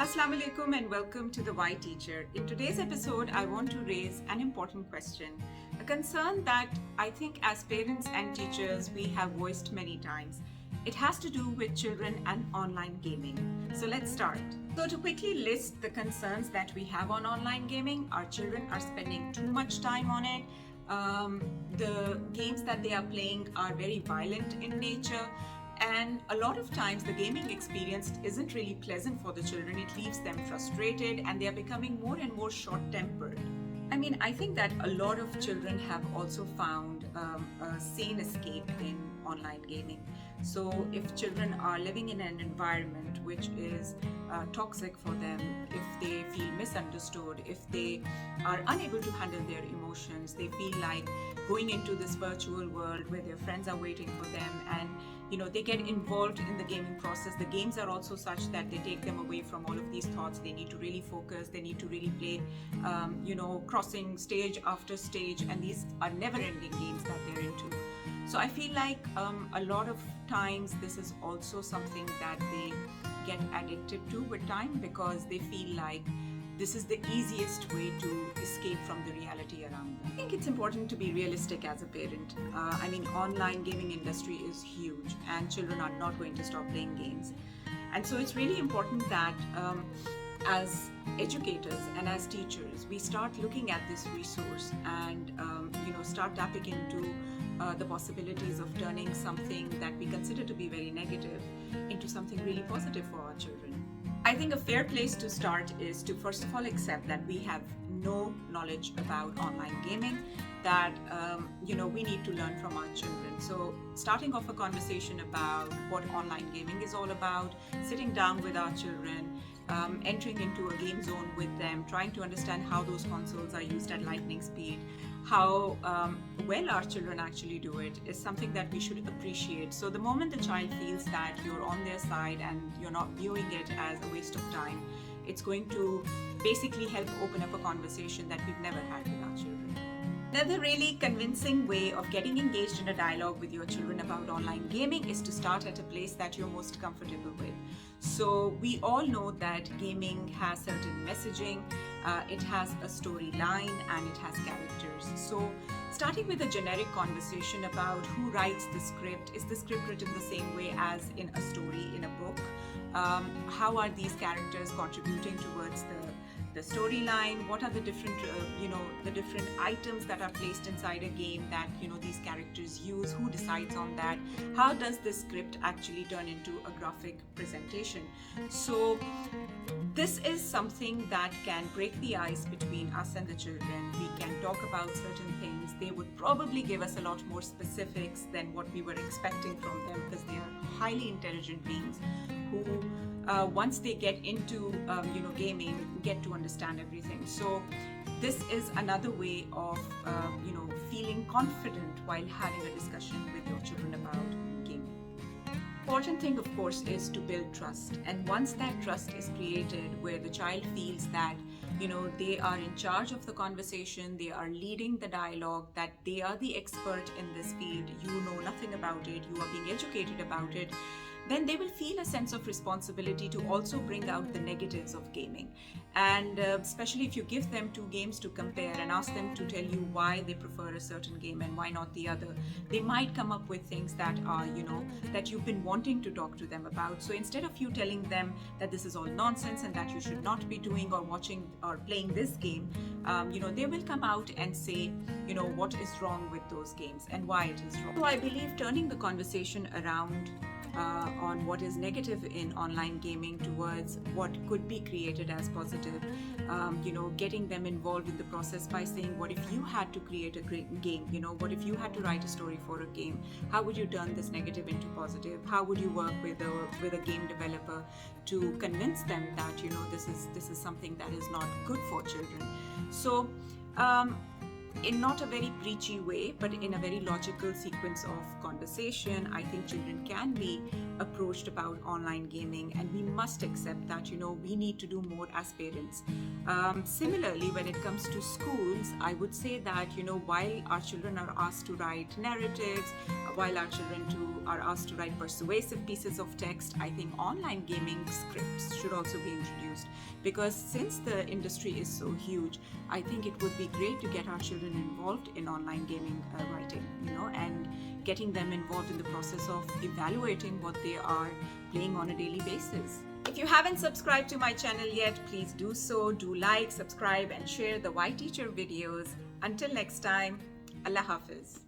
Assalamu alaikum and welcome to The Why Teacher. In today's episode, I want to raise an important question, a concern that I think as parents and teachers we have voiced many times. It has to do with children and online gaming. So let's start. So to quickly list the concerns that we have on online gaming, our children are spending too much time on it. The games that they are playing are very violent in nature. And a lot of times the gaming experience isn't really pleasant for the children. It leaves them frustrated and they are becoming more and more short-tempered. I think that a lot of children have also found a sane escape in online gaming. So if children are living in an environment which is toxic for them, if they feel misunderstood, if they are unable to handle their emotions, they feel like going into this virtual world where their friends are waiting for them and they get involved in the gaming process. The games are also such that they take them away from all of these thoughts. They need to really focus. They need to really play, crossing stage after stage. And these are never-ending games that they're into. So I feel like a lot of times this is also something that they get addicted to with time because they feel like this is the easiest way to escape from the reality around them. I think it's important to be realistic as a parent. Online gaming industry is huge and children are not going to stop playing games. And so it's really important that as educators and as teachers, we start looking at this resource and start tapping into the possibilities of turning something that we consider to be very negative into something really positive for our children. I think a fair place to start is to first of all accept that we have no knowledge about online gaming, that we need to learn from our children. So starting off a conversation about what online gaming is all about, sitting down with our children, entering into a game zone with them, trying to understand how those consoles are used at lightning speed, how well our children actually do it is something that we should appreciate. So the moment the child feels that you're on their side and you're not viewing it as a waste of time, it's going to basically help open up a conversation that we've never had with our children. Another really convincing way of getting engaged in a dialogue with your children about online gaming is to start at a place that you're most comfortable with. So we all know that gaming has certain messaging, it has a storyline and it has characters. So starting with a generic conversation about who writes the script, is the script written the same way as in a story in a book? How are these characters contributing towards the storyline? What are the different the different items that are placed inside a game that these characters use? Who decides on that? How does this script actually turn into a graphic presentation? So this is something that can break the ice between us and the children. We can talk about certain things. They would probably give us a lot more specifics than what we were expecting from them because they are highly intelligent beings who once they get into gaming, get to understand everything. So this is another way of feeling confident while having a discussion with your children about gaming. Important thing, of course, is to build trust. And once that trust is created, where the child feels that they are in charge of the conversation, they are leading the dialogue, that they are the expert in this field, you know nothing about it, you are being educated about it, then they will feel a sense of responsibility to also bring out the negatives of gaming. And especially if you give them two games to compare and ask them to tell you why they prefer a certain game and why not the other, they might come up with things that are, that you've been wanting to talk to them about. So instead of you telling them that this is all nonsense and that you should not be doing or watching or playing this game, they will come out and say, what is wrong with those games and why it is wrong. So I believe turning the conversation around on what is negative in online gaming towards what could be created as positive, getting them involved in the process by saying, what if you had to create a great game? What if you had to write a story for a game? How would you turn this negative into positive? How would you work with a game developer to convince them that this is something that is not good for children? So in not a very preachy way, but in a very logical sequence of conversation, I think children can be approached about online gaming, and we must accept that we need to do more as parents. Similarly, when it comes to schools, I would say that while our children are asked to write narratives, while our children are asked to write persuasive pieces of text, I think online gaming scripts should also be introduced, because since the industry is so huge, I think it would be great to get our children involved in online gaming writing, and getting them involved in the process of evaluating what they are playing on a daily basis. If you haven't subscribed to my channel yet, please do so. Do like, subscribe, and share the Why Teacher videos. Until next time, Allah Hafiz.